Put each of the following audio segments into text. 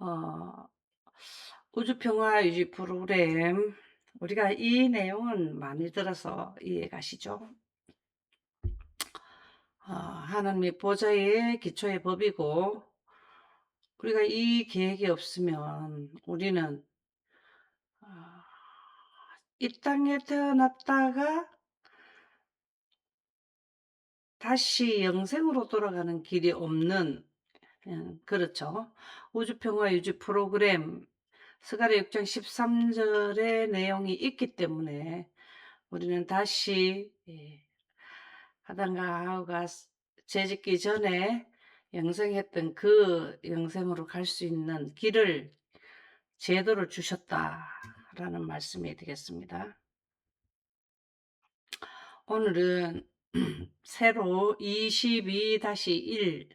어, 우주평화 유지 프로그램, 우리가 이 내용은 많이 들어서 이해 가시죠? 하나님의 보좌의 기초의 법이고, 우리가 이 계획이 없으면 우리는 어, 이 땅에 태어났다가 다시 영생으로 돌아가는 길이 없는, 그렇죠. 우주평화 유지 프로그램 스가랴 6장 13절의 내용이 있기 때문에 우리는 다시 아담과 하와가 죄짓기 전에 영생했던 그 영생으로 갈 수 있는 길을, 제도를 주셨다라는 말씀이 되겠습니다. 오늘은 새로 22-1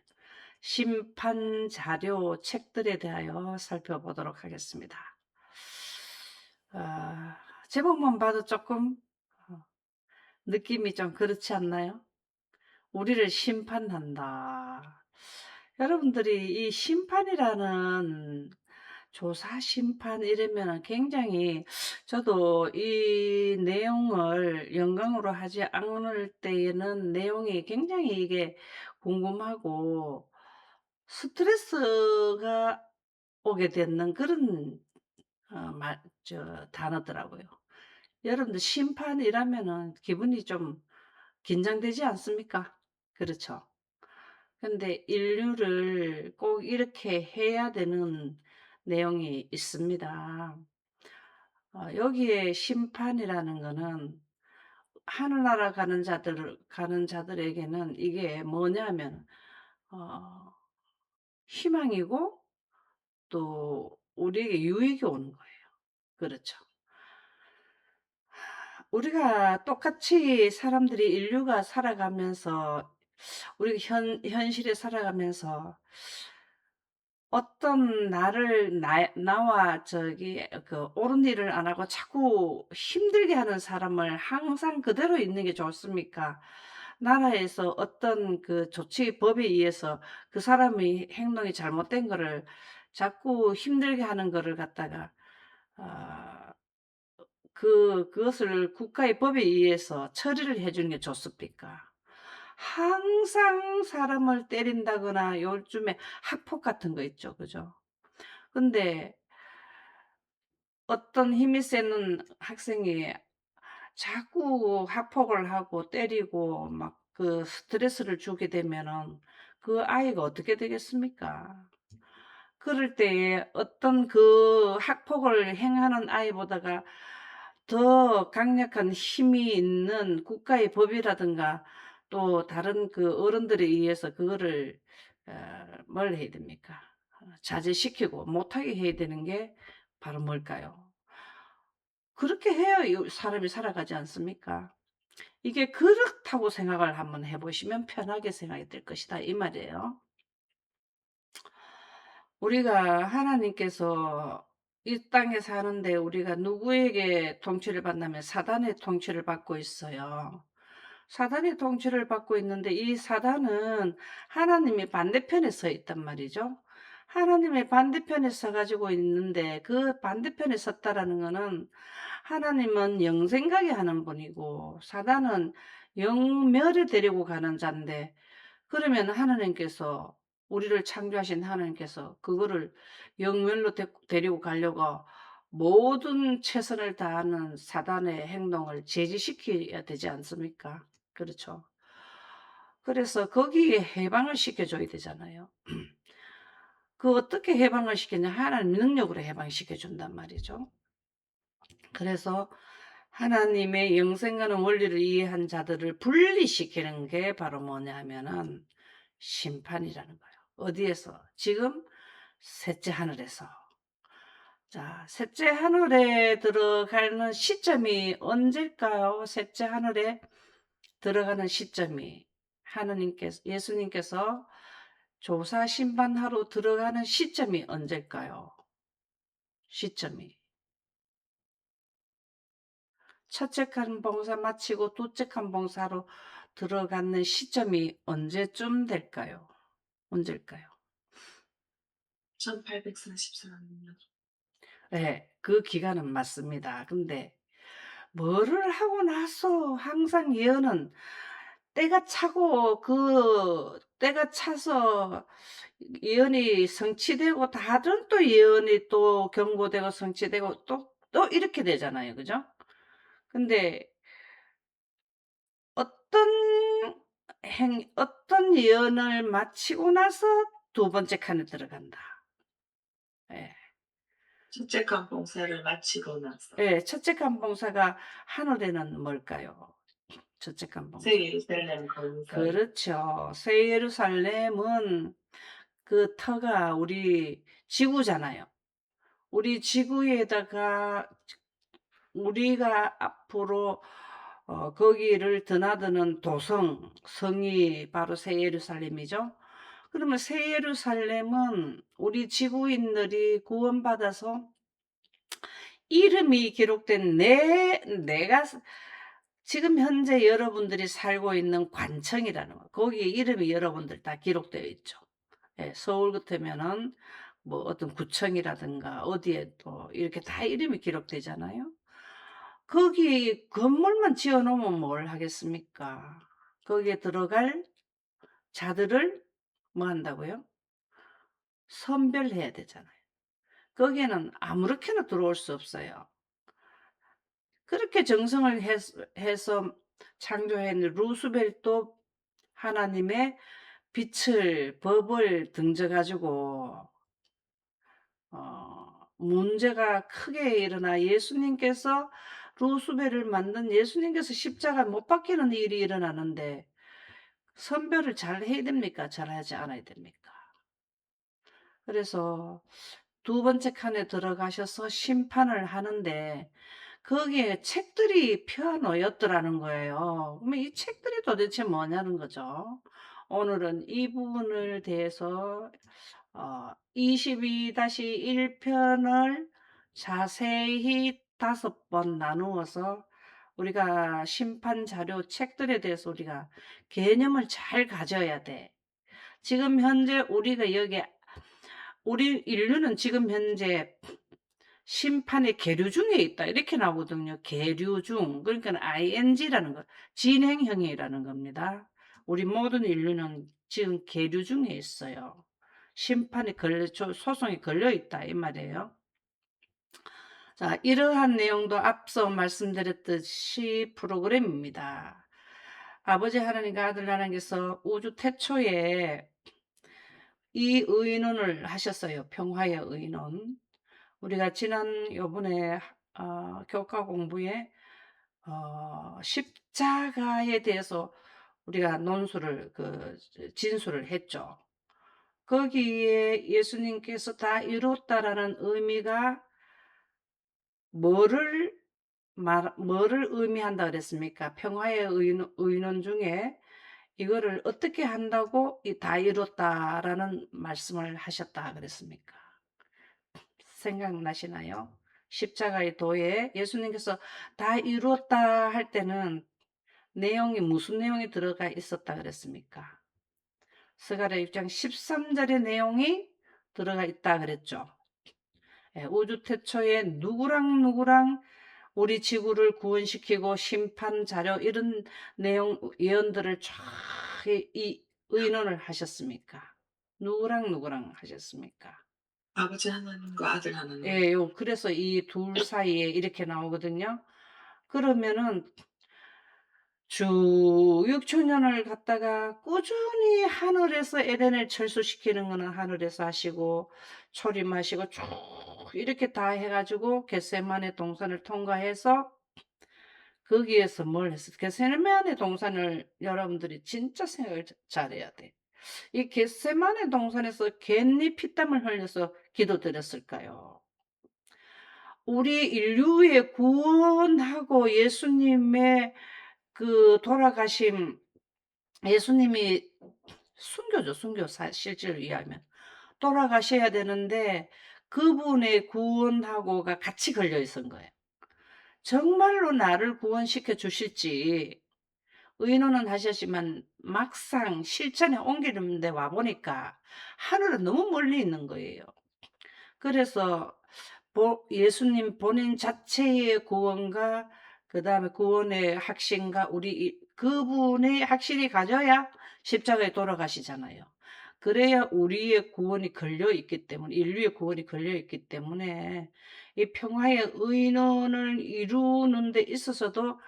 심판 자료 책들에 대하여 살펴보도록 하겠습니다. 제목만 봐도 조금 느낌이 좀 그렇지 않나요? 우리를 심판한다. 여러분들이 이 심판이라는, 조사 심판 이러면은 굉장히, 저도 이 내용을 영광으로 하지 않을 때에는 내용이 굉장히 이게 궁금하고 스트레스가 오게 되는 그런 단어더라고요. 여러분들 심판이라면은 기분이 좀 긴장되지 않습니까? 그렇죠. 근데 인류를 꼭 이렇게 해야 되는 내용이 있습니다. 여기에 심판이라는 거는 하늘나라 가는 자들에게는 이게 뭐냐면 어, 희망이고 또 우리에게 유익이 오는 거예요. 그렇죠. 우리가 똑같이 사람들이, 인류가 살아가면서, 우리 현실에 살아가면서 어떤 나와 옳은 일을 안 하고 자꾸 힘들게 하는 사람을 항상 그대로 있는 게 좋습니까? 나라에서 어떤 그 조치 법에 의해서 그 사람의 행동이 잘못된 거를 자꾸 힘들게 하는 거를 갖다가 어, 그것을 국가의 법에 의해서 처리를 해 주는 게 좋습니까? 항상 사람을 때린다거나 요즘에 학폭 같은 거 있죠. 그죠? 근데 어떤 힘이 세는 학생이 자꾸 학폭을 하고 때리고 막 그 스트레스를 주게 되면은 그 아이가 어떻게 되겠습니까? 그럴 때에 어떤 그 학폭을 행하는 아이보다가 더 강력한 힘이 있는 국가의 법이라든가 또 다른 그 어른들에 의해서 그거를 뭘 해야 됩니까? 자제시키고 못하게 해야 되는 게 바로 뭘까요? 그렇게 해야 사람이 살아가지 않습니까? 이게 그렇다고 생각을 한번 해 보시면 편하게 생각이 될 것이다 이 말이에요. 우리가 하나님께서 이 땅에 사는데 우리가 누구에게 통치를 받냐면 사단의 통치를 받고 있어요. 사단의 통치를 받고 있는데 이 사단은 하나님의 반대편에 서 있단 말이죠. 하나님의 반대편에 서 가지고 있는데 그 반대편에 섰다라는 거는 하나님은 영생가게 하는 분이고 사단은 영멸에 데리고 가는 자인데, 그러면 하나님께서, 우리를 창조하신 하나님께서 그거를 영멸로 데리고 가려고 모든 최선을 다하는 사단의 행동을 제지시켜야 되지 않습니까? 그렇죠. 그래서 거기에 해방을 시켜줘야 되잖아요. 그 어떻게 해방을 시키냐? 하나님 능력으로 해방시켜 준단 말이죠. 그래서 하나님의 영생하는 원리를 이해한 자들을 분리시키는 게 바로 뭐냐 하면은 심판이라는 거예요. 어디에서? 지금 셋째 하늘에서. 자, 셋째 하늘에 들어가는 시점이 언제일까요? 셋째 하늘에 들어가는 시점이, 예수님께서 조사 심판하러 들어가는 시점이 언제일까요? 시점이. 첫째 칸 봉사 마치고 둘째 칸 봉사로 들어가는 시점이 언제쯤 될까요? 언제일까요? 1844 년. 예. 그 기간은 맞습니다. 근데 뭐를 하고 나서 항상 예언은 때가 차고 그 때가 차서 예언이 성취되고 다른 또 예언이 또 경고되고 성취되고 또 이렇게 되잖아요. 그죠? 근데 어떤 어떤 예언을 마치고 나서 두 번째 칸에 들어간다. 예. 첫째 간 봉사를 마치고 나서 예. 첫째 칸 봉사가 하늘에는 뭘까요? 첫째 칸 봉사. 새 예루살렘 건설. 그렇죠. 새 예루살렘은 그 터가 우리 지구잖아요. 우리 지구에다가 우리가 앞으로 거기를 드나드는 성이 바로 새 예루살렘이죠. 그러면 새 예루살렘은 우리 지구인들이 구원받아서 이름이 기록된 내가 지금 현재 여러분들이 살고 있는 관청이라는 거, 거기에 이름이 여러분들 다 기록되어 있죠. 예, 서울 같으면은 뭐 어떤 구청이라든가 어디에 또 이렇게 다 이름이 기록되잖아요. 거기 건물만 지어 놓으면 뭘 하겠습니까? 거기에 들어갈 자들을 뭐 한다고요? 선별해야 되잖아요. 거기에는 아무렇게나 들어올 수 없어요. 그렇게 정성을 해서 창조한 루스벨도 하나님의 법을 등져 가지고 문제가 크게 일어나 예수님께서 루스벨을 만든 예수님께서 십자가 못 박히는 일이 일어나는데 선별을 잘 해야 됩니까? 잘하지 않아야 됩니까? 그래서 두 번째 칸에 들어가셔서 심판을 하는데 거기에 책들이 펴 놓였더라는 거예요. 그러면 이 책들이 도대체 뭐냐는 거죠. 오늘은 이 부분을 대해서 22-1 편을 자세히 5번 나누어서 우리가 심판 자료 책들에 대해서 우리가 개념을 잘 가져야 돼. 지금 현재 우리가 우리 인류는 지금 현재 심판의 계류 중에 있다. 이렇게 나오거든요. 계류 중. 그러니까 ing라는 거, 진행형이라는 겁니다. 우리 모든 인류는 지금 계류 중에 있어요. 소송이 걸려 있다. 이 말이에요. 자, 이러한 내용도 앞서 말씀드렸듯이 프로그램입니다. 아버지 하나님과 아들 하나님께서 우주 태초에 이 의논을 하셨어요. 평화의 의논. 우리가 지난 요번에 교과 공부에 십자가에 대해서 우리가 진술을 했죠. 거기에 예수님께서 다 이뤘다라는 의미가 뭐를 의미한다 그랬습니까? 평화의 의논 중에 이거를 어떻게 한다고 이 다 이뤘다라는 말씀을 하셨다 그랬습니까? 생각나시나요? 십자가의 도에 예수님께서 다 이루었다 할 때는 내용이 무슨 내용이 들어가 있었다 그랬습니까? 스가랴 6장 13절의 내용이 들어가 있다 그랬죠. 예, 우주 태초에 누구랑 우리 지구를 구원시키고 심판 자료 이런 내용 예언들을 쫙 의논을 하셨습니까? 누구랑 하셨습니까? 아버지 하나님과 아들 하나님. 예, 그래서 이 둘 사이에 이렇게 나오거든요. 그러면은 쭉 6천 년을 갖다가 꾸준히 하늘에서 에덴을 철수시키는 거는 하늘에서 하시고 초림하시고 쭉 이렇게 다 해 가지고 겟세마네 동산을 통과해서 거기에서 뭘 했어? 겟세마네 동산을 여러분들이 진짜 생각을 잘해야 돼. 이 겟세마네 동산에서 갯니 피땀을 흘려서 기도드렸을까요? 우리 인류의 구원하고 예수님의 그 돌아가심, 예수님이 순교죠. 실제를 이해하면. 돌아가셔야 되는데 그분의 구원하고가 같이 걸려 있은 거예요. 정말로 나를 구원시켜 주실지 의논은 하셨지만 막상 실천에 옮기는데 와 보니까 하늘은 너무 멀리 있는 거예요. 그래서 예수님 본인 자체의 구원과 그다음에 구원의 확신과 우리 그분이 확실히 가져야 십자가에 돌아가시잖아요. 그래야 우리의 구원이 걸려 있기 때문에, 인류의 구원이 걸려 있기 때문에 이 평화의 의논을 이루는 데 있어서도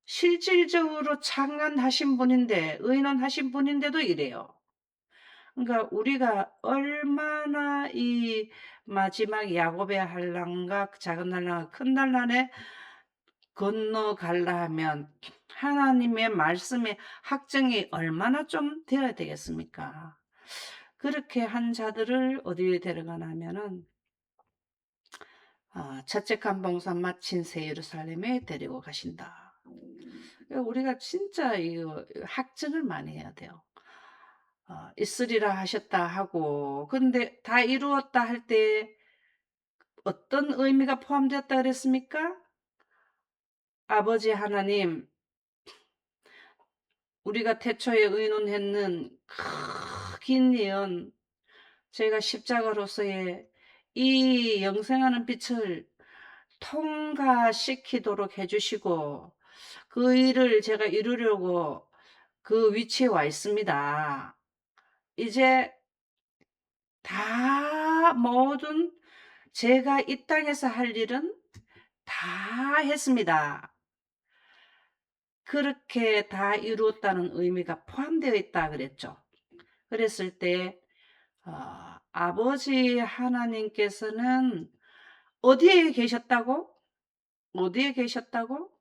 실질적으로 창안하신 분인데, 의논하신 분인데도 이래요. 그러니까 우리가 얼마나 이 마지막 야곱의 환난과 작은 환난과 큰 환난에 건너갈라 하면 하나님의 말씀의 확증이 얼마나 좀 되어야 되겠습니까? 그렇게 한 자들을 어디에 데려가냐면은 첫째 감봉산 마친 새 예루살렘에 데리고 가신다. 그러니까 우리가 진짜 이거 확증을 많이 해야 돼요. 있으리라 하셨다 하고, 근데 다 이루었다 할 때 어떤 의미가 포함되었다 그랬습니까? 아버지 하나님, 우리가 태초에 의논했는 긴 예언, 저희가 십자가로서의 이 영생하는 빛을 통과시키도록 해주시고, 그 일을 제가 이루려고 그 위치에 와 있습니다. 이제 다 모든 제가 이 땅에서 할 일은 다 했습니다. 그렇게 다 이루었다는 의미가 포함되어 있다 그랬죠. 그랬을 때 아버지 하나님께서는 어디에 계셨다고? 어디에 계셨다고?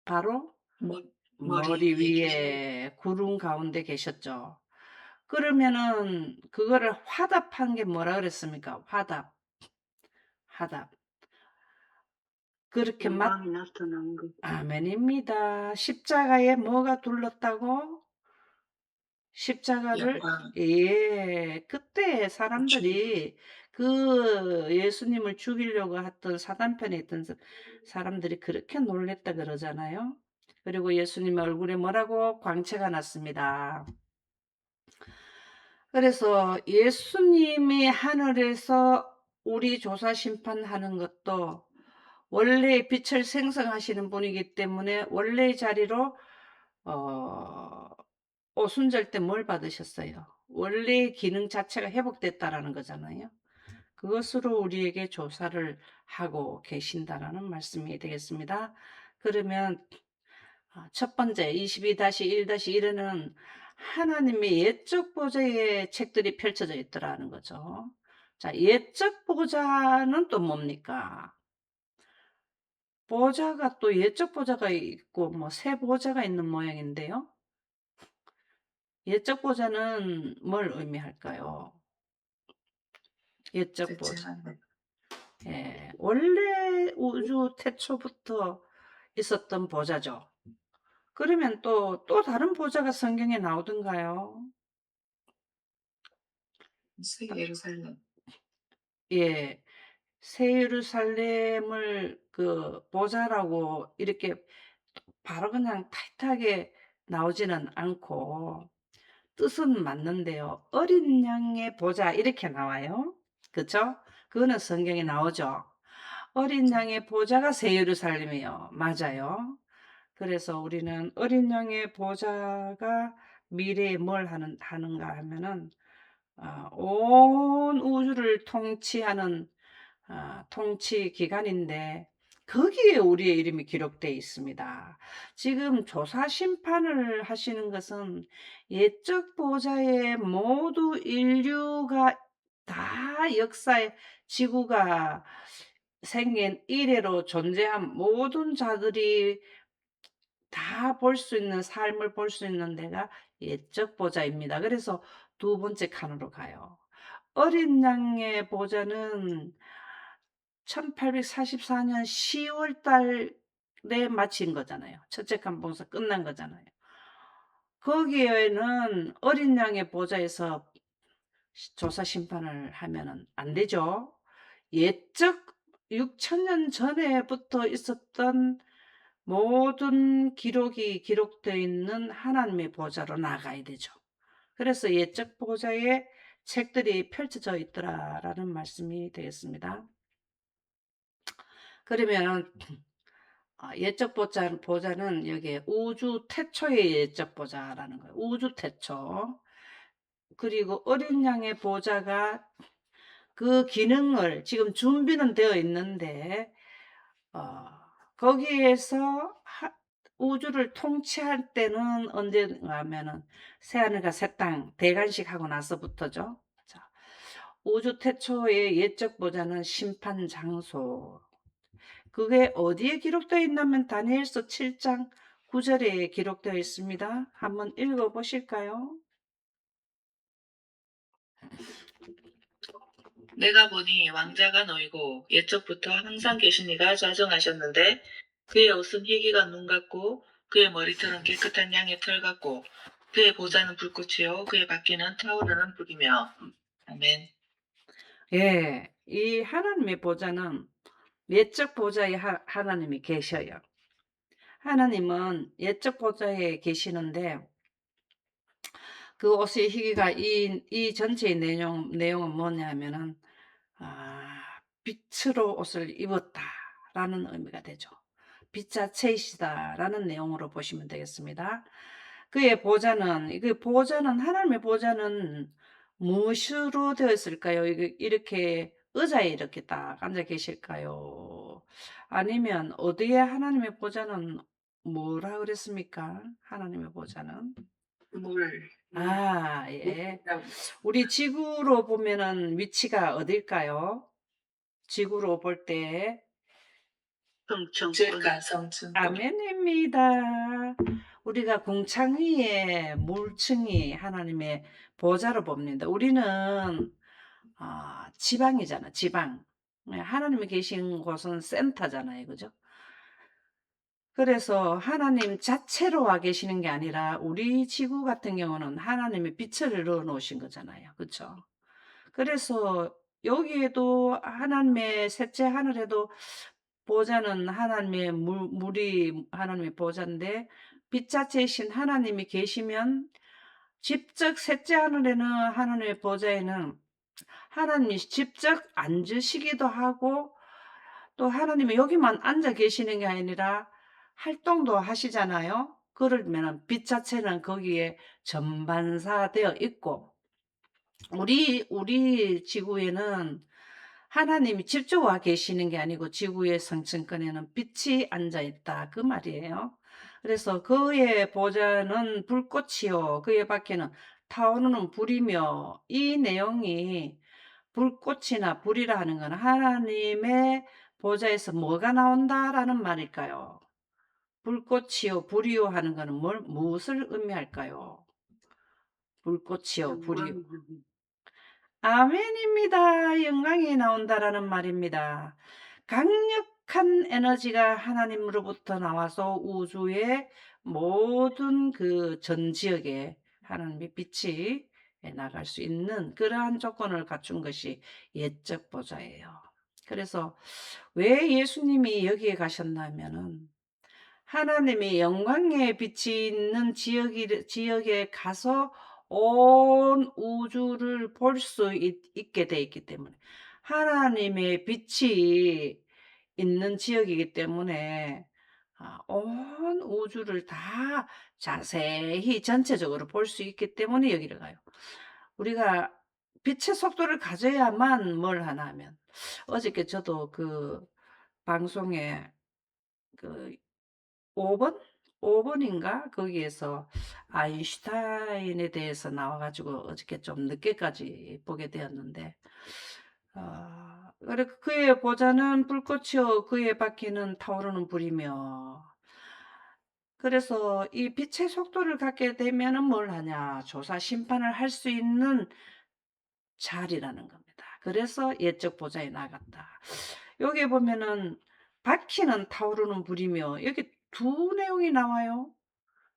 바로 머 머리 머리 위에 계신 위에 구름 가운데 계셨죠. 그러면은 그거를 화답한 게 뭐라 그랬습니까? 화답, 화답. 그렇게 영광이 나타난 것. 아멘입니다. 십자가에 뭐가 둘렀다고? 십자가를, 영광. 예, 그때 주님. 사람들이 그 예수님을 죽이려고 했던 사단편에 있던 사람들이 그렇게 놀랬다 그러잖아요. 그리고 예수님의 얼굴에 뭐라고? 광채가 났습니다. 그래서 예수님이 하늘에서 우리 조사 심판하는 것도 원래의 빛을 생성하시는 분이기 때문에 원래의 자리로 어 오순절 때 뭘 받으셨어요? 원래의 기능 자체가 회복됐다라는 거잖아요. 그것으로 우리에게 조사를 하고 계신다라는 말씀이 되겠습니다. 그러면 첫 번째 22-1-1에는 하나님의 예적 보좌의 책들이 펼쳐져 있더라는 거죠. 자, 예적 보좌는 또 뭡니까? 보좌가 또 예적 보좌가 있고 뭐 새 보좌가 있는 모양인데요. 예적 보좌는 뭘 의미할까요? 예적 대체 보좌. 하늘. 예, 원래 우주 태초부터 있었던 보좌죠. 그러면 또 다른 보좌가 성경에 나오던가요? 새 예루살렘. 예, 새 예루살렘을 그 보좌라고 이렇게 바로 그냥 타이트하게 나오지는 않고 뜻은 맞는데요. 어린 양의 보좌 이렇게 나와요. 그쵸? 그거는 성경에 나오죠. 어린 양의 보좌가 새 예루살렘이에요. 맞아요. 그래서 우리는 어린 양의 보좌가 미래에 뭘 하는가 하면은 온 우주를 통치하는 통치 기관인데 거기에 우리의 이름이 기록되어 있습니다. 지금 조사 심판을 하시는 것은 예적 보좌에 모두 인류가 다 역사에 지구가 생긴 이래로 존재한 모든 자들이 다 볼 수 있는 삶을 볼 수 있는 데가 예적 보좌입니다. 그래서 두 번째 칸으로 가요. 어린 양의 보좌는 1844년 10월 달에 마친 거잖아요. 첫째 감봉사 끝난 거잖아요. 거기에는 어린 양의 보좌에서 조사 심판을 하면은 안 되죠. 예적 6천년 전에부터 있었던 모든 기록이 기록되어 있는 하나님의 보좌로 나가야 되죠. 그래서 예적 보좌에 책들이 펼쳐져 있더라라는 말씀이 되겠습니다. 그러면 예적 보자는 여기에 우주 태초의 예적 보자라는 거예요. 우주 태초. 그리고 어린 양의 보자가 그 기능을 지금 준비는 되어 있는데 어 거기에서 우주를 통치할 때는 언젠가 하면은 새하늘과 새 땅 대관식하고 나서부터죠. 자, 우주 태초의 예적 보자는 심판 장소. 그게 어디에 기록되어 있냐면 다니엘서 7장 9절에 기록되어 있습니다. 한번 읽어 보실까요? 내가 보니 왕자가 놓이고 옛적부터 항상 계신 이가 좌정하셨는데 그의 옷은 희기가 눈 같고 그의 머리털은 깨끗한 양의 털 같고 그의 보좌는 불꽃이요 그의 바퀴는 타오르는 불이며 아멘. 예, 이 하나님의 보좌는 예적 보좌에 하나님이 계셔요. 하나님은 예적 보좌에 계시는데 그 옷의 희귀가 이 전체의 내용은 뭐냐면은 빛으로 옷을 입었다라는 의미가 되죠. 빛자체이시다라는 내용으로 보시면 되겠습니다. 그의 보좌는 그 보좌는 하나님의 보좌는 무엇으로 되어 있을까요? 이렇게 의자에 이렇게 딱 앉아 계실까요? 아니면 어디에 하나님의 보좌는 뭐라 그랬습니까? 하나님의 보좌는 물. 예. 우리 지구로 보면은 위치가 어딜까요? 지구로 볼 때 성층. 성층. 아멘입니다. 우리가 궁창위에 물층이 하나님의 보좌로 봅니다. 우리는 지방이잖아, 지방. 네, 하나님이 계신 곳은 센터잖아요, 그죠? 그래서 하나님 자체로 와 계시는 게 아니라 우리 지구 같은 경우는 하나님의 빛을 넣어 놓으신 거잖아요, 그렇죠? 그래서 여기에도 하나님의 셋째 하늘에도 보좌는 하나님의 물이 하나님의 보좌인데 빛 자체이신 하나님이 계시면 직접 셋째 하늘에는 하나님의 보좌에는 하나님이 직접 앉으시기도 하고 또 하나님이 여기만 앉아 계시는 게 아니라 활동도 하시잖아요. 그러면 빛 자체는 거기에 전반사되어 있고 우리 지구에는 하나님이 직접 와 계시는 게 아니고 지구의 성층권에는 빛이 앉아 있다 그 말이에요. 그래서 그의 보좌는 불꽃이요 그의 밖에는 타오르는 불이며 이 내용이 불꽃이나 불이라 하는 건 하나님의 보좌에서 뭐가 나온다라는 말일까요? 불꽃이요 불이요 하는 것은 무엇을 의미할까요? 불꽃이요 불이요. 아멘입니다. 영광이 나온다라는 말입니다. 강력한 에너지가 하나님으로부터 나와서 우주의 모든 그 전 지역에 하나님의 빛이 나갈 수 있는 그러한 조건을 갖춘 것이 예적 보좌예요. 그래서 왜 예수님이 여기에 가셨냐면은 하나님의 영광의 빛이 있는 지역에 가서 온 우주를 볼 수 있게 돼 있기 때문에 하나님의 빛이 있는 지역이기 때문에 온 우주를 다 자세히 전체적으로 볼 수 있기 때문에 여기를 가요. 우리가 빛의 속도를 가져야만 뭘 하나 하면 어저께 저도 그 방송에 그 5번? 5번인가? 거기에서 아인슈타인에 대해서 나와 가지고 어저께 좀 늦게까지 보게 되었는데 그래 그의 보좌는 불꽃이요 그의 바퀴는 타오르는 불이며 그래서 이 빛의 속도를 갖게 되면은 뭘 하냐? 조사 심판을 할 수 있는 자리라는 겁니다. 그래서 예적 보좌에 나갔다. 여기 보면은 바퀴는 타오르는 불이며 여기 두 내용이 나와요.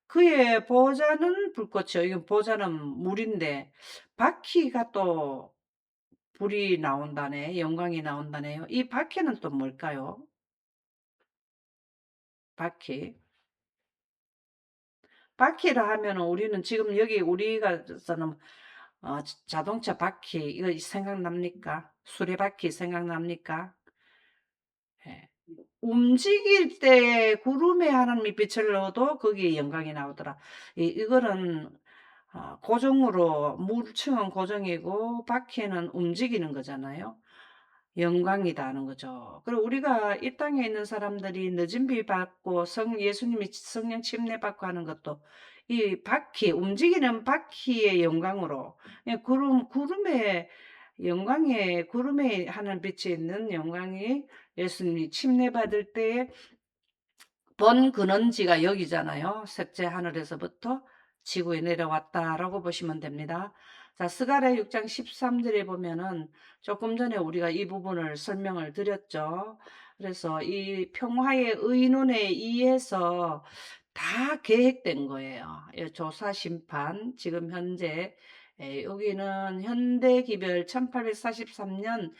그의 보좌는 불꽃이요. 이건 보좌는 물인데 바퀴가 또 불이 나온다네. 영광이 나온다네요. 이 바퀴는 또 뭘까요? 바퀴. 바퀴라 하면은 우리는 지금 여기 우리가 서는 자동차 바퀴 이거 생각납니까? 수레바퀴 생각납니까? 예. 움직일 때 구름에 하나님이 빛을 넣어도 거기에 영광이 나오더라. 이거는 고정으로 물층은 고정이고 바퀴는 움직이는 거잖아요. 영광이다 하는 거죠. 그리고 우리가 이 땅에 있는 사람들이 늦은 비 받고 예수님이 성령 침례 받고 하는 것도 이 바퀴 움직이는 바퀴의 영광으로, 예, 구름의 영광에, 구름에 하는 빛이 있는 영광이 예수님이 침례 받을 때에 본 근원지가 여기잖아요. 셋째 하늘에서부터 지구에 내려왔다라고 보시면 됩니다. 자, 스가랴 6장 13절에 보면은 조금 전에 우리가 이 부분을 설명을 드렸죠. 그래서 이 평화의 의논에 의해서 다 계획된 거예요. 조사 심판 지금 현재, 여기는 현대기별 1843년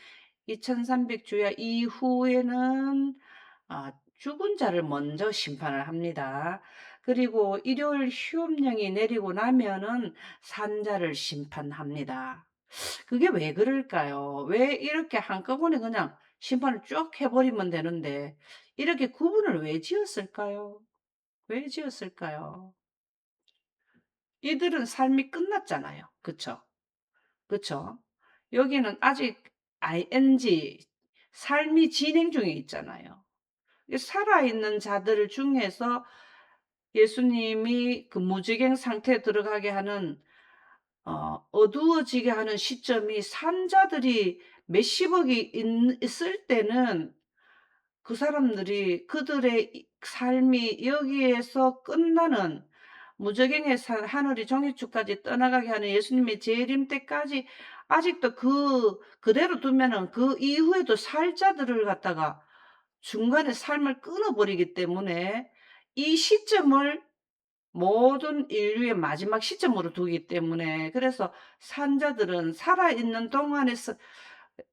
2300주야 이후에는 죽은 자를 먼저 심판을 합니다. 그리고 일요일 휴업령이 내리고 나면은 산자를 심판합니다. 그게 왜 그럴까요? 왜 이렇게 한꺼번에 그냥 심판을 쭉 해버리면 되는데 이렇게 구분을 왜 지었을까요? 왜 지었을까요? 이들은 삶이 끝났잖아요. 그쵸? 그쵸? 여기는 아직 ing, 삶이 진행 중에 있잖아요. 살아있는 자들 중에서 예수님이 그 무지갱 상태에 들어가게 하는, 어두워지게 하는 시점이 산자들이 몇십억이 있을 때는 그 사람들이 그들의 삶이 여기에서 끝나는, 무저갱의 하늘이 종이축까지 떠나가게 하는 예수님의 재림 때까지 아직도 그대로 두면은 그 이후에도 살 자들을 갖다가 중간에 삶을 끊어버리기 때문에 이 시점을 모든 인류의 마지막 시점으로 두기 때문에, 그래서 산자들은 살아있는 동안에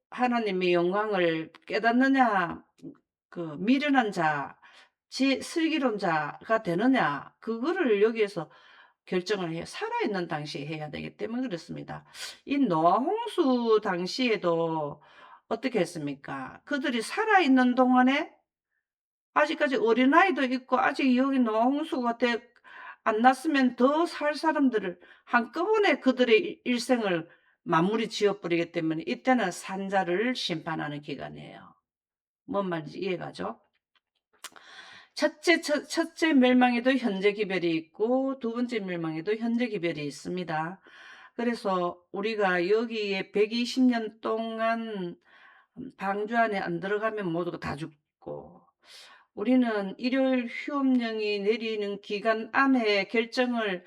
하나님의 영광을 깨닫느냐, 그 미련한 자, 슬기로운자가 되느냐, 그거를 여기에서 결정을 해요. 살아있는 당시에 해야 되기 때문에 그렇습니다. 이 노아 홍수 당시에도 어떻게 했습니까? 그들이 살아있는 동안에 아직까지 어린아이도 있고 아직 여기 노아 홍수가 안 났으면 더 살 사람들을 한꺼번에 그들의 일생을 마무리 지어버리기 때문에 이때는 산자를 심판하는 기간이에요. 뭔 말인지 이해가죠? 첫째 멸망에도 현재 기별이 있고 두 번째 멸망에도 현재 기별이 있습니다. 그래서 우리가 여기에 120년 동안 방주 안에 안 들어가면 모두가 다 죽고, 우리는 일요일 휴업령이 내리는 기간 안에 결정을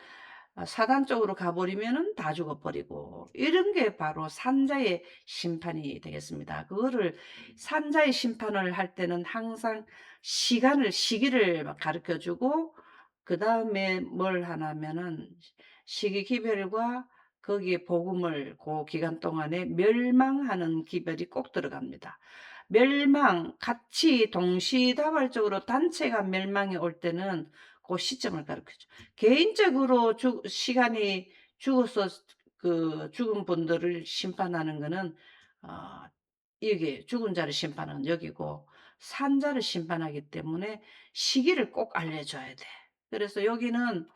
사단 쪽으로 가버리면은 다 죽어버리고, 이런 게 바로 산자의 심판이 되겠습니다. 그거를 산자의 심판을 할 때는 항상 시기를 가르쳐 주고, 그 다음에 뭘 하냐면은 시기 기별과 거기에 복음을 그 기간 동안에 멸망하는 기별이 꼭 들어갑니다. 멸망, 같이 동시다발적으로 단체가 멸망이 올 때는 그 시점을 가르쳐줘. 개인적으로 시간이 죽어서 그 죽은 분들을 심판하는 거는, 어, 이게 죽은 자를 심판하는 여기고, 산자를 심판하기 때문에 시기를 꼭 알려줘야 돼. 그래서 여기는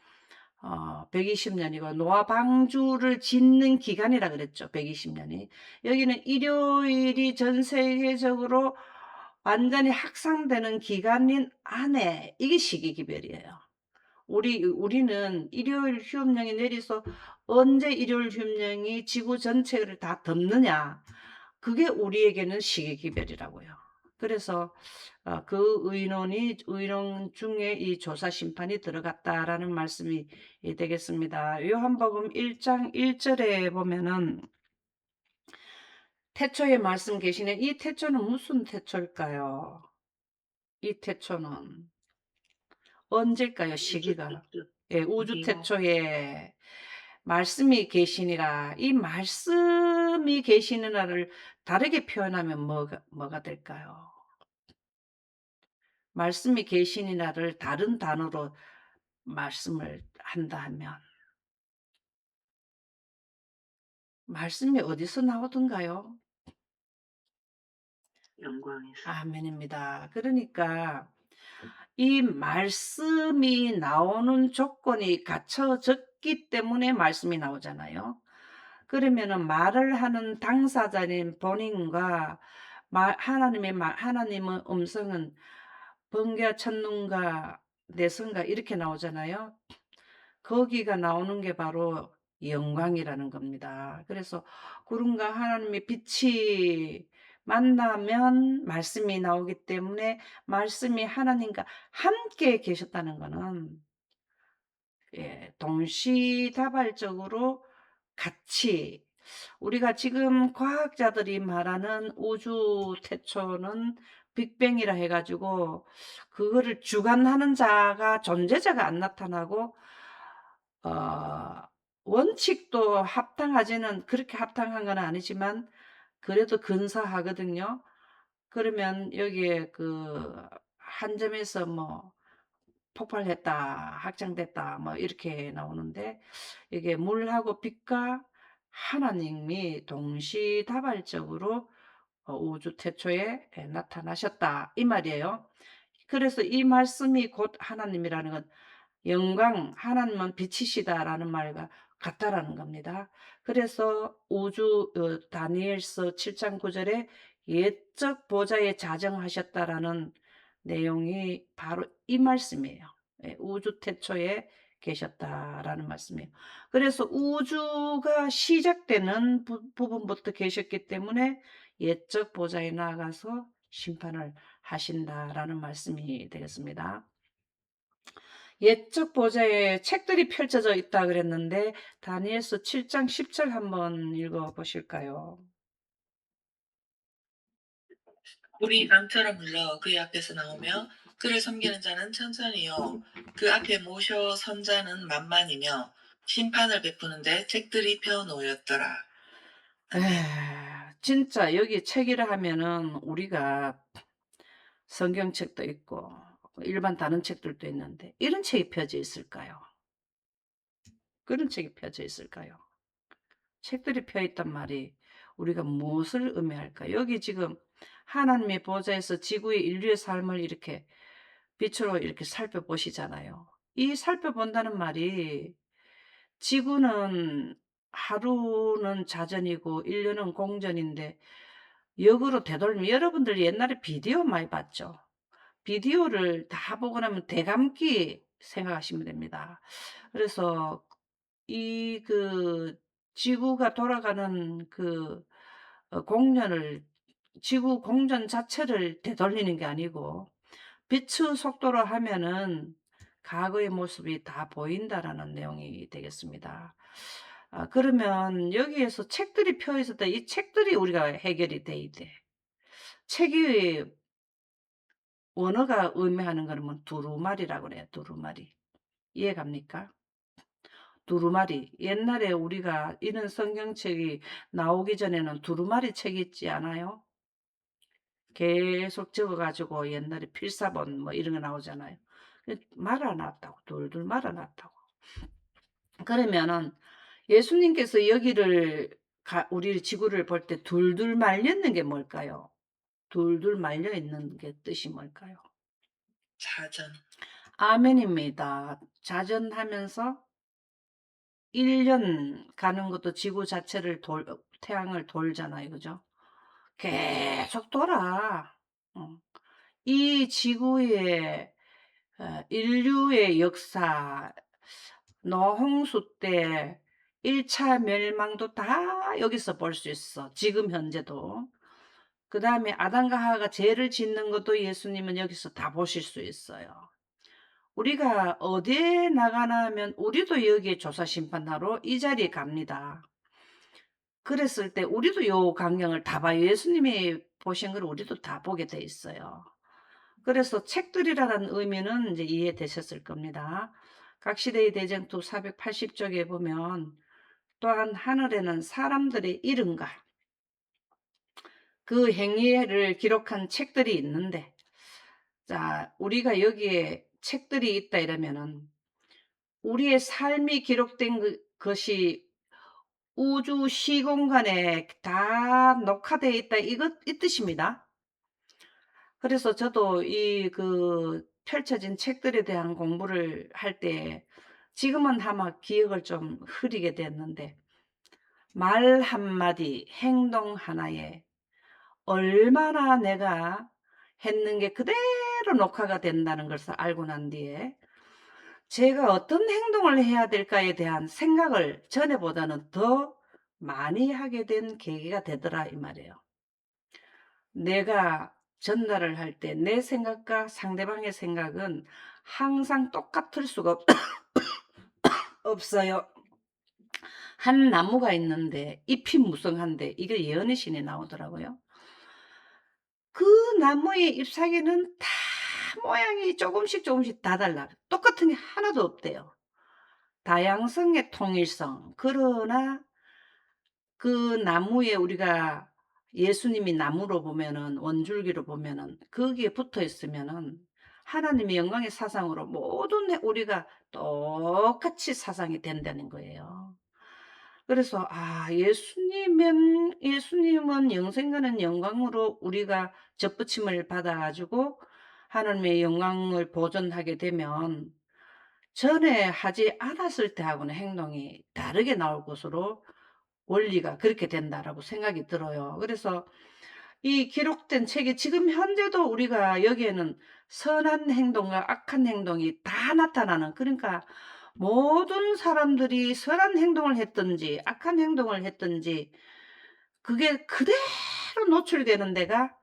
120년이고 노아 방주를 짓는 기간이라 그랬죠. 120년이. 여기는 일요일이 전 세계적으로 완전히 확산되는 기간인 안에 이게 시기기별이에요. 우리는 일요일 휴업령이 내려서 언제 일요일 휴업령이 지구 전체를 다 덮느냐, 그게 우리에게는 시기기별이라고요. 그래서 그 의논 중에 이 조사 심판이 들어갔다라는 말씀이 되겠습니다. 요한복음 1장 1절에 보면은 태초에 말씀 계시네. 이 태초는 무슨 태초일까요? 이 태초는 언제일까요? 우주 시기가. 뜻, 예, 우주 기호, 태초에 말씀이 계시니라. 이 말씀이 계시니라를 다르게 표현하면 뭐가 될까요? 말씀이 계시니라를 다른 단어로 말씀을 한다 하면 말씀이 어디서 나오던가요? 영광에서. 아멘입니다. 그러니까 이 말씀이 나오는 조건이 갖춰졌기 때문에 말씀이 나오잖아요. 그러면은 말을 하는 당사자인 본인과 하나님의 음성은 번개와 천눈과 내성과 이렇게 나오잖아요. 거기가 나오는 게 바로 영광이라는 겁니다. 그래서 구름과 하나님의 빛이 만나면 말씀이 나오기 때문에 말씀이 하나님과 함께 계셨다는 거는 동시다발적으로 같이 우리가 지금 과학자들이 말하는 우주 태초는 빅뱅이라 해 가지고 그거를 주관하는 자가 존재자가 안 나타나고 어 원칙도 합당하지는 그렇게 합당한 건 아니지만 그래도 근사하거든요. 그러면 여기에 한 점에서 뭐 폭발했다, 확장됐다 뭐 이렇게 나오는데 이게 물하고 빛과 하나님이 동시다발적으로 우주 태초에 나타나셨다 이 말이에요. 그래서 이 말씀이 곧 하나님이라는 건 영광 하나님은 빛이시다라는 말과 같다라는 겁니다. 그래서 다니엘서 7장 9 절에 옛적 보좌에 자정하셨다라는 내용이 바로 이 말씀이에요. 예, 우주 태초에 계셨다라는 말씀이에요. 그래서 우주가 시작되는 부분부터 계셨기 때문에 옛적 보좌에 나아가서 심판을 하신다라는 말씀이 되겠습니다. 옛적 보좌에 책들이 펼쳐져 있다 그랬는데 다니엘서 7장 10절 한번 읽어 보실까요? 불이 강처럼 흘러 그의 앞에서 나오며 그를 섬기는 자는 천천히요 그 앞에 모셔 선 자는 만만이며 심판을 베푸는데 책들이 펴 놓였더라. 에 아멘. 진짜 여기 책이라 하면은 우리가 성경책도 있고 일반 다른 책들도 있는데 이런 책이 펴져 있을까요? 그런 책이 펴져 있을까요? 책들이 펴 있단 말이 우리가 무엇을 의미할까요? 여기 지금 하나님의 보좌에서 지구의 인류의 삶을 이렇게 빛으로 이렇게 살펴보시잖아요. 이 살펴본다는 말이 지구는 하루는 자전이고 1 년은 공전인데 역으로 되돌면 여러분들 옛날에 비디오 많이 봤죠? 비디오를 다 보고 나면 대감기 생각하시면 됩니다. 그래서 지구가 돌아가는 공전을 지구 공전 자체를 되돌리는 게 아니고 빛의 속도로 하면은 과거의 모습이 다 보인다라는 내용이 되겠습니다. 그러면 여기에서 책들이 펴 있었다. 이 책들이 우리가 해결이 돼야 돼. 책이 원어가 의미하는 거는 뭐 두루마리라고 그래요, 두루마리. 이해 갑니까? 두루마리. 옛날에 우리가 이런 성경책이 나오기 전에는 두루마리 책 있지 않아요? 계속 적어 가지고 옛날에 필사본 뭐 이런 거 나오잖아요. 말아 놨다고. 돌돌 말아 놨다고. 그러면은 예수님께서 여기를 우리 지구를 볼 때 둘둘 말렸는 게 뭘까요? 둘둘 말려 있는 게 뜻이 뭘까요? 자전. 아멘입니다. 자전하면서 1년 가는 것도 지구 자체를 태양을 돌잖아요. 그죠? 계속 돌아. 어. 이 지구의 인류의 역사, 노홍수 때 1차 멸망도 다 여기서 볼 수 있어. 지금 현재도. 그다음에 아담과 하와가 죄를 짓는 것도 예수님은 여기서 다 보실 수 있어요. 우리가 어디에 나가나 하면 우리도 여기에 조사 심판하러 이 자리에 갑니다. 그랬을 때 우리도 요 광경을 다 봐요. 예수님이 보신 걸 우리도 다 보게 돼 있어요. 그래서 책들이라는 의미는 이제 이해되셨을 겁니다. 각 시대의 대쟁투 480 쪽에 보면 또한 하늘에는 사람들의 이름과 그 행위를 기록한 책들이 있는데 자 우리가 여기에 책들이 있다 이러면은 우리의 삶이 기록된 것이 우주 시공간에 다 녹화되어 있다 이것 이 뜻입니다. 그래서 저도 이 펼쳐진 책들에 대한 공부를 할 때 지금은 아마 기억을 좀 흐리게 됐는데 말 한마디 행동 하나에 얼마나 내가 했는 게 그대로 녹화가 된다는 것을 알고 난 뒤에 제가 어떤 행동을 해야 될까에 대한 생각을 전에보다는 더 많이 하게 된 계기가 되더라 이 말이에요. 내가 전달을 할 때 내 생각과 상대방의 생각은 항상 똑같을 수가 없어요. 한 나무가 있는데 잎이 무성한데 이게 예언의 신이 나오더라고요. 그 나무의 잎사귀는 다 모양이 조금씩 조금씩 다 달라요. 똑같은 게 하나도 없대요. 다양성의 통일성. 그러나 그 나무에 우리가 예수님이 나무로 보면은 원줄기로 보면은 거기에 붙어 있으면은 하나님의 영광의 사상으로 모든 우리가 똑같이 사상이 된다는 거예요. 그래서 예수님은 영생하는 영광으로 우리가 접붙임을 받아 가지고 하나님의 영광을 보존하게 되면 전에 하지 않았을 때하고는 행동이 다르게 나올 것으로 원리가 그렇게 된다라고 생각이 들어요. 그래서 이 기록된 책이 지금 현재도 우리가 여기에는 선한 행동과 악한 행동이 다 나타나는, 그러니까 모든 사람들이 선한 행동을 했든지 악한 행동을 했든지 그게 그대로 노출되는 데가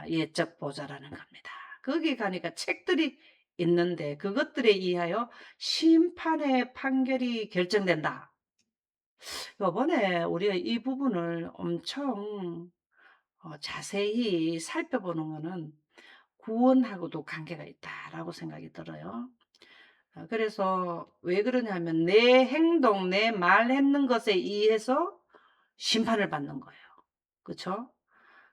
예적 보좌라는 겁니다. 거기 가니까 책들이 있는데 그것들에 의하여 심판의 판결이 결정된다. 요번에 우리가 이 부분을 엄청 자세히 살펴보는 거는 구원하고도 관계가 있다라고 생각이 들어요. 그래서 왜 그러냐면 내 행동, 내 말했는 것에 의해서 심판을 받는 거예요. 그쵸?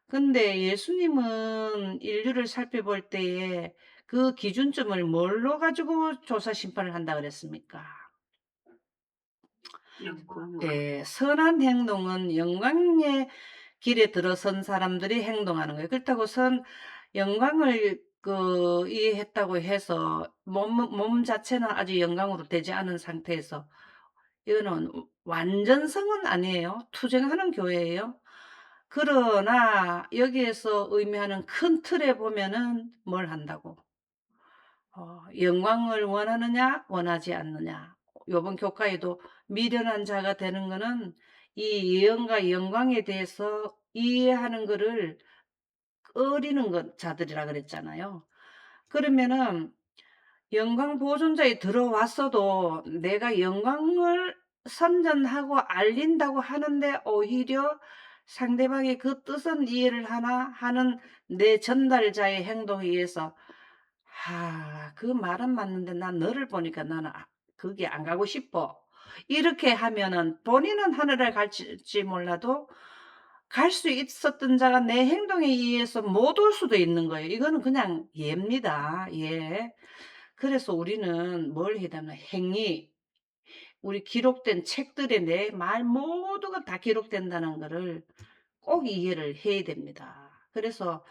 근데 예수님은 인류를 살펴볼 때에 그 기준점을 뭘로 가지고 조사 심판을 한다 그랬습니까? 네. 선한 행동은 영광의 길에 들어선 사람들이 행동하는 거예요. 그렇다고 영광을 이해했다고 해서 몸 자체는 아직 영광으로 되지 않은 상태에서 이거는 완전성은 아니에요. 투쟁하는 교회예요. 그러나 여기에서 의미하는 큰 틀에 보면은 뭘 한다고? 영광을 원하느냐 원하지 않느냐. 요번 교과에도 미련한 자가 되는 거는 이 예언과 영광에 대해서 이해하는 거를 꺼리는 자들이라 그랬잖아요. 그러면은 영광 보존자에 들어왔어도 내가 영광을 선전하고 알린다고 하는데 오히려 상대방이 그 뜻은 이해를 하나 하는 내 전달자의 행동에 의해서 그 말은 맞는데 난 너를 보니까 나는 거기 안 가고 싶어. 이렇게 하면은 본인은 하늘에 갈지 몰라도 갈 수 있었던 자가 내 행동에 의해서 못 올 수도 있는 거예요. 이거는 그냥 예입니다. 예. 그래서 우리는 뭘 해야 되나 행위, 우리 기록된 책들에 내 말 모두가 다 기록된다는 거를 꼭 이해를 해야 됩니다. 그래서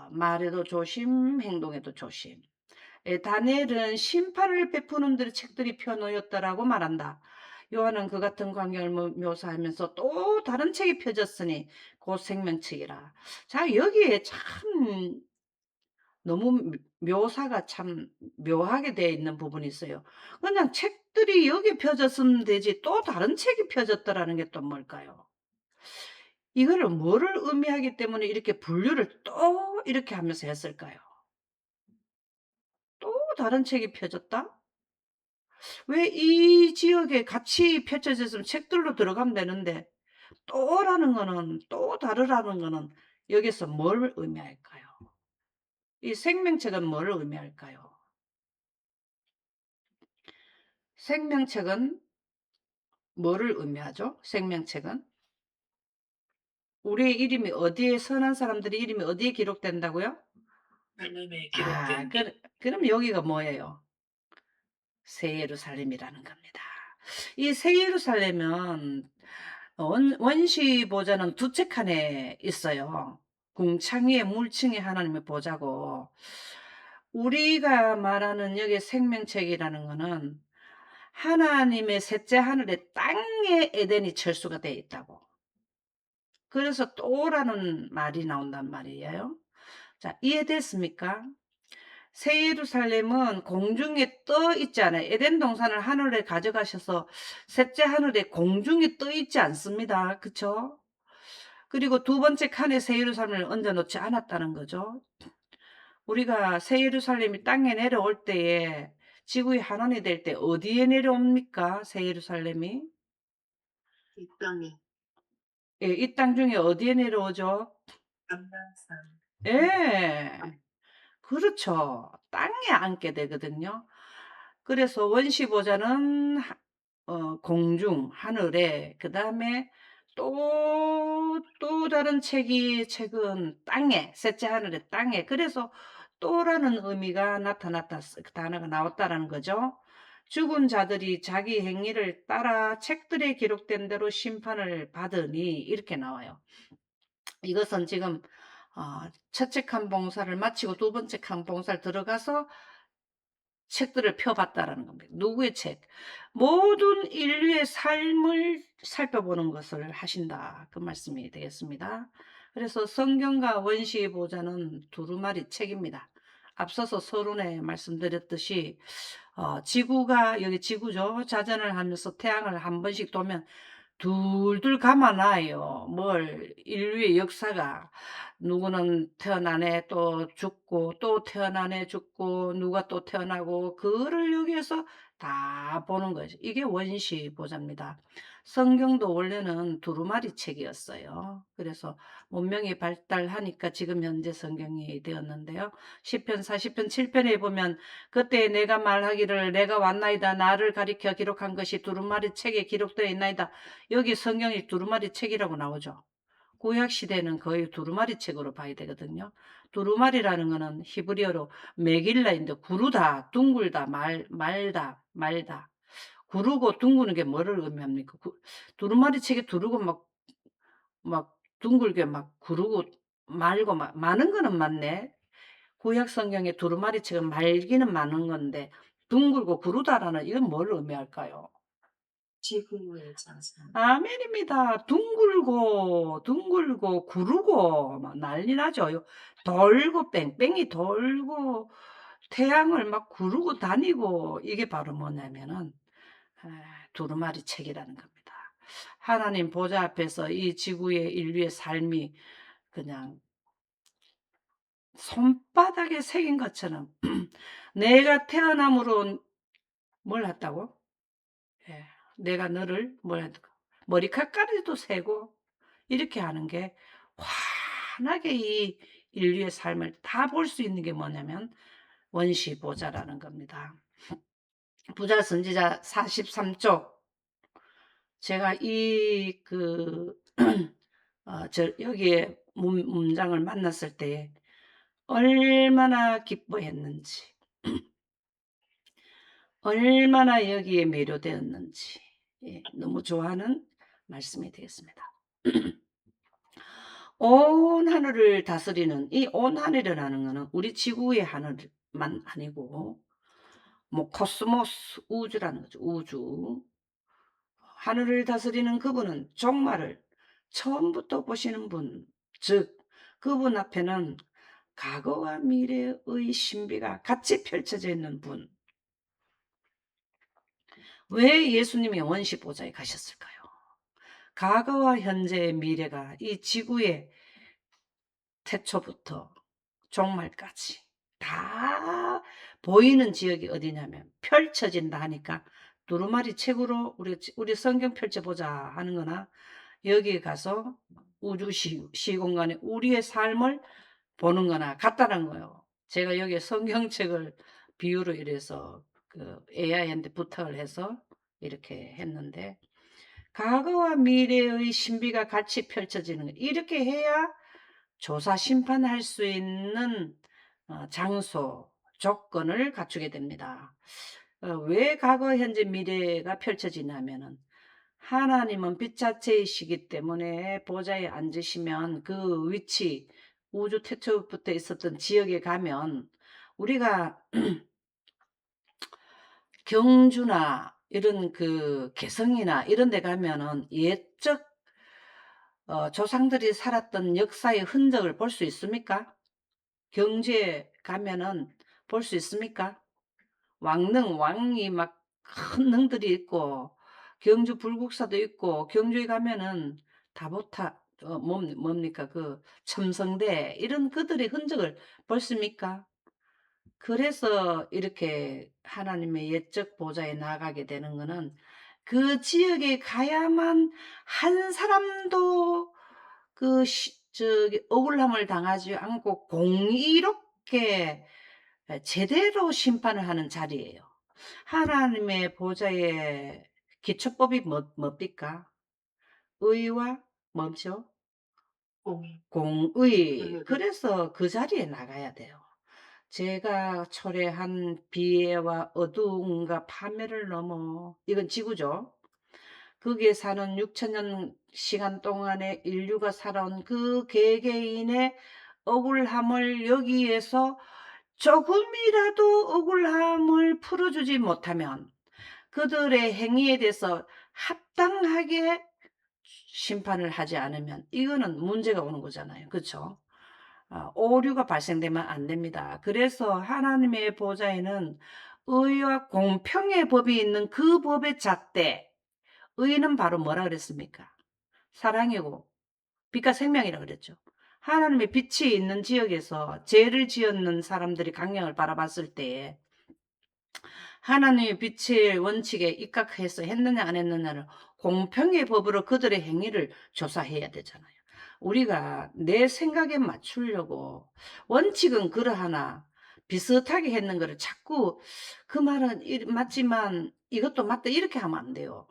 말에도 조심, 행동에도 조심. 다니엘은 심판을 베푸는 들 책들이 펴놓였다라고 말한다. 요한은 그 같은 광경을 묘사하면서 또 다른 책이 펴졌으니 곧 생명책이라. 자, 여기에 참 너무 묘사가 참 묘하게 되어 있는 부분이 있어요. 그냥 책들이 여기 펴졌으면 되지 또 다른 책이 펴졌더라는 게 또 뭘까요? 이거를 뭐를 의미하기 때문에 이렇게 분류를 또 이렇게 하면서 했을까요? 또 다른 책이 펴졌다? 왜 이 지역에 같이 펼쳐졌으면 책들로 들어가면 되는데 또 다르라는 거는 여기서 뭘 의미할까요? 이 생명책은 뭘 의미할까요? 생명책은 뭐를 의미하죠? 생명책은? 우리의 이름이 어디에 선한 사람들의 이름이 어디에 기록된다고요? 하나님의 기록된 그럼 여기가 뭐예요? 새 예루살렘이라는 겁니다. 이 새 예루살렘은 원시 보좌는 두 채 칸에 있어요. 궁창위에 물층에 하나님의 보좌고, 우리가 말하는 여기 생명책이라는 거는 하나님의 셋째 하늘의 땅에 에덴이 철수가 되어 있다고. 그래서 또라는 말이 나온단 말이에요. 자, 이해됐습니까? 새 예루살렘은 공중에 떠 있지 않아요. 에덴 동산을 하늘에 가져가셔서 셋째 하늘에 공중에 떠 있지 않습니다. 그쵸? 그리고 두 번째 칸에 새 예루살렘을 얹어 놓지 않았다는 거죠. 우리가 새 예루살렘이 땅에 내려올 때에 지구의 한원이 될 때 어디에 내려옵니까? 새 예루살렘이? 이 땅에 예, 이 땅 중에 어디에 내려오죠? 감람산. 예. 그렇죠. 땅에 앉게 되거든요. 그래서 원시보좌는 공중, 하늘에, 그다음에 또 다른 책은 땅에, 셋째 하늘의 땅에. 그래서 또라는 의미가 나타났다, 그 단어가 나왔다라는 거죠. 죽은 자들이 자기 행위를 따라 책들에 기록된 대로 심판을 받으니 이렇게 나와요. 이것은 지금 첫째 칸 봉사를 마치고 두 번째 칸 봉사를 들어가서 책들을 펴봤다라는 겁니다. 누구의 책? 모든 인류의 삶을 살펴보는 것을 하신다. 그 말씀이 되겠습니다. 그래서 성경과 원시의 보좌는 두루마리 책입니다. 앞서서 서론에 말씀드렸듯이 지구가 여기 지구죠. 자전을 하면서 태양을 한 번씩 돌면 둘둘 감아놔요. 뭘 인류의 역사가 누구는 태어나네 또 죽고 또 태어나네 죽고 누가 또 태어나고 그거를 여기에서 다 보는 거죠. 이게 원시 보자입니다. 성경도 원래는 두루마리 책이었어요. 그래서 문명이 발달하니까 지금 현재 성경이 되었는데요. 시편 40편 7편에 보면 그때 내가 말하기를 내가 왔나이다 나를 가리켜 기록한 것이 두루마리 책에 기록되어 있나이다. 여기 성경이 두루마리 책이라고 나오죠. 구약 시대는 거의 두루마리 책으로 봐야 되거든요. 두루마리라는 거는 히브리어로 메길라인데 구르다, 둥글다, 말다. 구르고 둥그는 게 뭐를 의미합니까? 두루마리 책에 두르고 막 둥글게 막 구르고 말고 많은 거는 맞네. 구약 성경에 두루마리 책은 말기는 많은 건데 둥글고 구르다라는 이건 뭘 의미할까요? 지구의 자산. 아멘입니다. 둥글고 구르고 막 난리 나죠. 돌고 뺑뺑이 돌고 태양을 막 구르고 다니고 이게 바로 뭐냐면은 두루마리 책이라는 겁니다. 하나님 보좌 앞에서 이 지구의 인류의 삶이 그냥 손바닥에 새긴 것처럼 내가 태어남으로 뭘 했다고? 예, 내가 너를 뭘 했다고? 머리카락까지도 세고 이렇게 하는 게 환하게 이 인류의 삶을 다 볼 수 있는 게 뭐냐면 원시 보좌라는 겁니다. 부자 선지자 43쪽 제가 여기에 문장을 만났을 때 얼마나 기뻐했는지 얼마나 여기에 매료되었는지 너무 좋아하는 말씀이 되겠습니다. 온 하늘을 다스리는 이 온 하늘이라는 것은 우리 지구의 하늘만 아니고 뭐 코스모스 우주라는 거죠. 우주. 하늘을 다스리는 그분은 종말을 처음부터 보시는 분, 즉 그분 앞에는 과거와 미래의 신비가 같이 펼쳐져 있는 분. 왜 예수님이 원시 보좌에 가셨을까요? 과거와 현재의 미래가 이 지구의 태초부터 종말까지 다 보이는 지역이 어디냐면 펼쳐진다 하니까 두루마리 책으로 우리 성경 펼쳐보자 하는 거나 여기에 가서 우주 시공간에 우리의 삶을 보는 거나 같다는 거예요. 제가 여기에 성경책을 비유로 이래서 그 AI한테 부탁을 해서 이렇게 했는데 과거와 미래의 신비가 같이 펼쳐지는 거 이렇게 해야 조사 심판할 수 있는 장소, 조건을 갖추게 됩니다. 왜 과거, 현재, 미래가 펼쳐지냐면은 하나님은 빛 자체이시기 때문에 보좌에 앉으시면 그 위치, 우주 태초부터 있었던 지역에 가면 우리가 경주나 이런 그 개성이나 이런 데 가면은 옛적 조상들이 살았던 역사의 흔적을 볼 수 있습니까? 경주에 가면은 볼 수 있습니까? 왕이 막 큰 능들이 있고 경주 불국사도 있고 경주에 가면은 다보타 뭡니까 그 첨성대 이런 그들의 흔적을 보십니까? 그래서 이렇게 하나님의 옛적 보좌에 나아가게 되는 거는 그 지역에 가야만 한 사람도 저기 억울함을 당하지 않고 공의롭게 제대로 심판을 하는 자리예요. 하나님의 보좌의 기초법이 뭡니까? 의와 뭐죠? 공의. 공의. 그 그래서 그 자리에 나가야 돼요. 제가 초래한 비애와 어두움과 파멸을 넘어 이건 지구죠. 거기에 사는 6천년 시간 동안에 인류가 살아온 그 개개인의 억울함을 여기에서 조금이라도 억울함을 풀어주지 못하면 그들의 행위에 대해서 합당하게 심판을 하지 않으면 이거는 문제가 오는 거잖아요. 그렇죠? 오류가 발생되면 안 됩니다. 그래서 하나님의 보좌에는 의와 공평의 법이 있는 그 법의 잣대, 의는 바로 뭐라 그랬습니까? 사랑이고 빛과 생명이라 그랬죠. 하나님의 빛이 있는 지역에서 죄를 지었는 사람들이 강령을 바라봤을 때에 하나님의 빛의 원칙에 입각해서 했느냐 안 했느냐를 공평의 법으로 그들의 행위를 조사해야 되잖아요. 우리가 내 생각에 맞추려고 원칙은 그러하나 비슷하게 했는 거를 자꾸 그 말은 맞지만 이것도 맞다 이렇게 하면 안 돼요.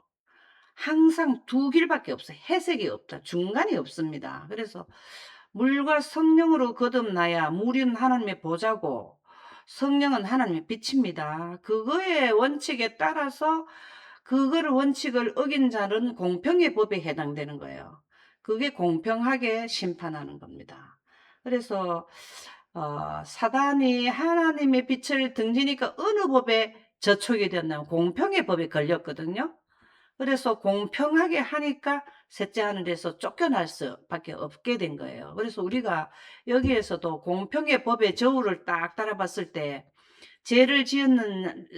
항상 두 길밖에 없어요. 해석이 없다. 중간이 없습니다. 그래서 물과 성령으로 거듭나야 물은 하나님의 보좌고 성령은 하나님의 빛입니다. 그거의 원칙에 따라서 그거를 원칙을 어긴 자는 공평의 법에 해당되는 거예요. 그게 공평하게 심판하는 겁니다. 그래서 사단이 하나님의 빛을 등지니까 어느 법에 저촉이 됐냐면 공평의 법에 걸렸거든요. 그래서 공평하게 하니까 셋째 하늘에서 쫓겨날 수밖에 없게 된 거예요. 그래서 우리가 여기에서도 공평의 법의 저울을 딱 따라봤을 때 죄를 지었는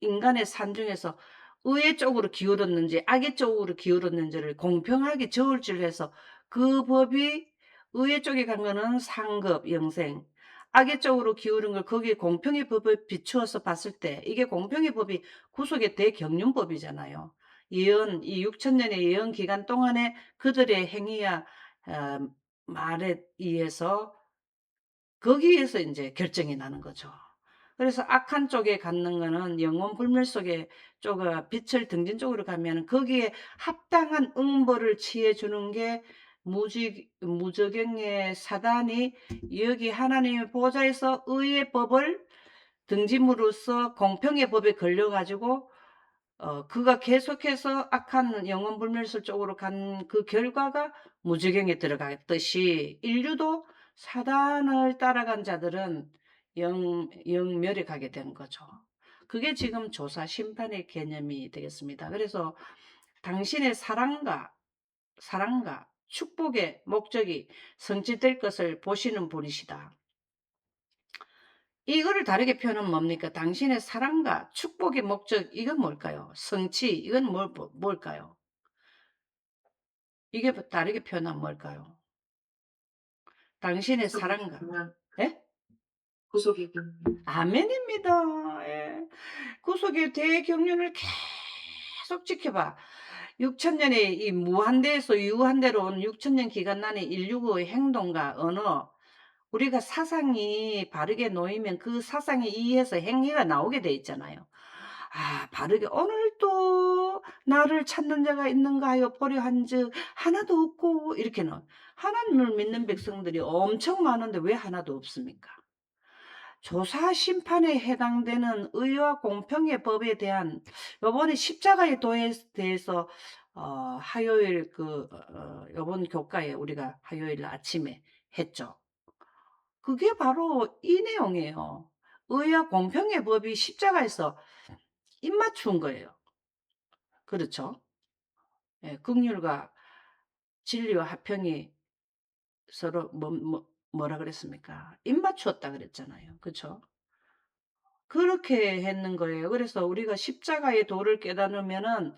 인간의 산 중에서 의의 쪽으로 기울었는지 악의 쪽으로 기울었는지를 공평하게 저울질을 해서 그 법이 의의 쪽에 간 거는 상급, 영생, 악의 쪽으로 기울은 걸 거기에 공평의 법을 비추어서 봤을 때 이게 공평의 법이 구속의 대경륜법이잖아요. 예언, 이 6천년의 예언 기간 동안에 그들의 행위와 어, 말에 의해서 거기에서 이제 결정이 나는 거죠. 그래서 악한 쪽에 갖는 거는 영원 불멸 속에 빛을 등진 쪽으로 가면 거기에 합당한 응벌을 취해 주는 게 무저경의 사단이 여기 하나님의 보좌에서 의의 법을 등짐으로써 공평의 법에 걸려가지고 그가 계속해서 악한 영원 불멸설 쪽으로 간 그 결과가 무지경에 들어갔듯이 인류도 사단을 따라간 자들은 영멸에 가게 된 거죠. 그게 지금 조사 심판의 개념이 되겠습니다. 그래서 당신의 사랑과 축복의 목적이 성취될 것을 보시는 분이시다. 이거를 다르게 표현하면 뭡니까? 당신의 사랑과 축복의 목적, 이건 뭘까요? 성취, 이건 뭘까요? 이게 다르게 표현하면 뭘까요? 당신의 구속의 사랑과, 경륜, 예? 구속의 경륜. 아멘입니다. 예. 구속의 대경륜을 계속 지켜봐. 6천년의 이 무한대에서 유한대로 온 6천년 기간 안에 인류의 행동과 언어, 우리가 사상이 바르게 놓이면 그 사상에 의해서 행위가 나오게 돼 있잖아요. 바르게 오늘도 나를 찾는 자가 있는가 하여 보려 한즉 하나도 없고 이렇게는 하나님을 믿는 백성들이 엄청 많은데 왜 하나도 없습니까? 조사 심판에 해당되는 의와 공평의 법에 대한 요번에 십자가의 도에 대해서 화요일 요번 교과에 우리가 화요일 아침에 했죠. 그게 바로 이 내용이에요. 의와 공평의 법이 십자가에서 입맞춘 거예요. 그렇죠? 예, 긍휼과 진리와 화평이 서로 뭐라 그랬습니까? 입맞추었다 그랬잖아요. 그쵸? 그렇게 했는 거예요. 그래서 우리가 십자가의 도를 깨달으면은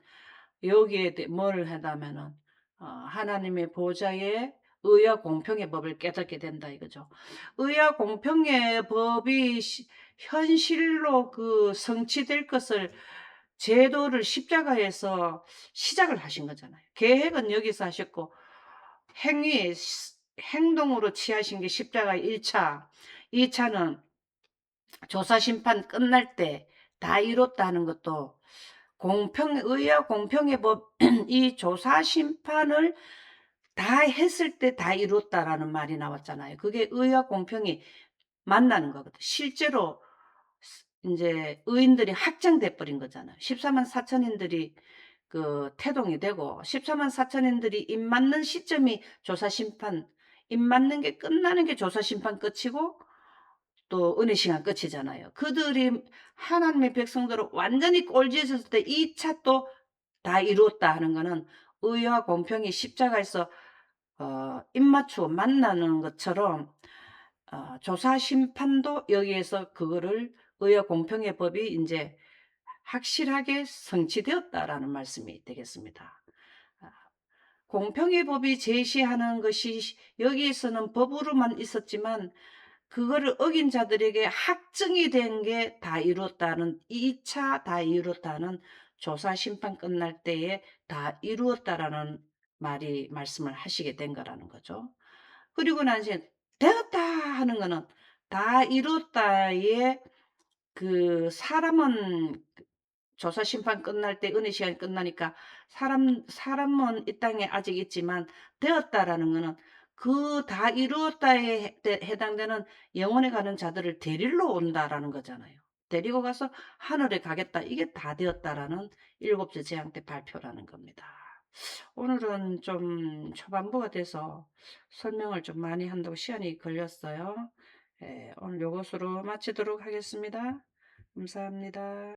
여기에 뭐를 하다면은 하나님의 보좌에 의와 공평의 법을 깨닫게 된다 이거죠. 의와 공평의 법이 현실로 성취될 것을 제도를 십자가에서 시작을 하신 거잖아요. 계획은 여기서 하셨고 행동으로 취하신 게 십자가 1차, 2차는 조사 심판 끝날 때 다 이뤘다 하는 것도 의와 공평의 법, 이 조사 심판을 다 했을 때 다 이뤘다라는 말이 나왔잖아요. 그게 의와 공평이 만나는 거거든. 실제로 이제 의인들이 확정돼 버린 거잖아요. 14만 4천인들이 태동이 되고 14만 4천인들이 입 맞는 시점이 조사 심판, 입 맞는 게 끝나는 게 조사 심판 끝이고 또 은혜 시간 끝이잖아요. 그들이 하나님의 백성들을 완전히 꼴지었을 때 2차 또 다 이루었다 하는 거는 의와 공평이 십자가에서 입맞추고 만나는 것처럼 조사 심판도 여기에서 그거를 의와 공평의 법이 인제 확실하게 성취되었다라는 말씀이 되겠습니다. 아 공평의 법이 제시하는 것이 여기에서는 법으로만 있었지만 그거를 어긴 자들에게 확정이 된 게 다 이뤘다는 2차 다 이뤘다는 조사 심판 끝날 때에 다 이루었다라는 말씀을 하시게 된 거라는 거죠. 그리고 난 이제 되었다 하는 거는 다 이뤘다에 사람은 조사 심판 끝날 때 은혜 시간이 끝나니까 사람은 이 땅에 아직 있지만 되었다라는 거는 그 다 이루었다에 해당되는 영원에 가는 자들을 데리러 온다라는 거잖아요. 데리고 가서 하늘에 가겠다. 이게 다 되었다라는 일곱째 재앙 때 발표라는 겁니다. 오늘은 좀 초반부가 돼서 설명을 좀 많이 한다고 시간이 걸렸어요. 예, 오늘 요것으로 마치도록 하겠습니다. 감사합니다.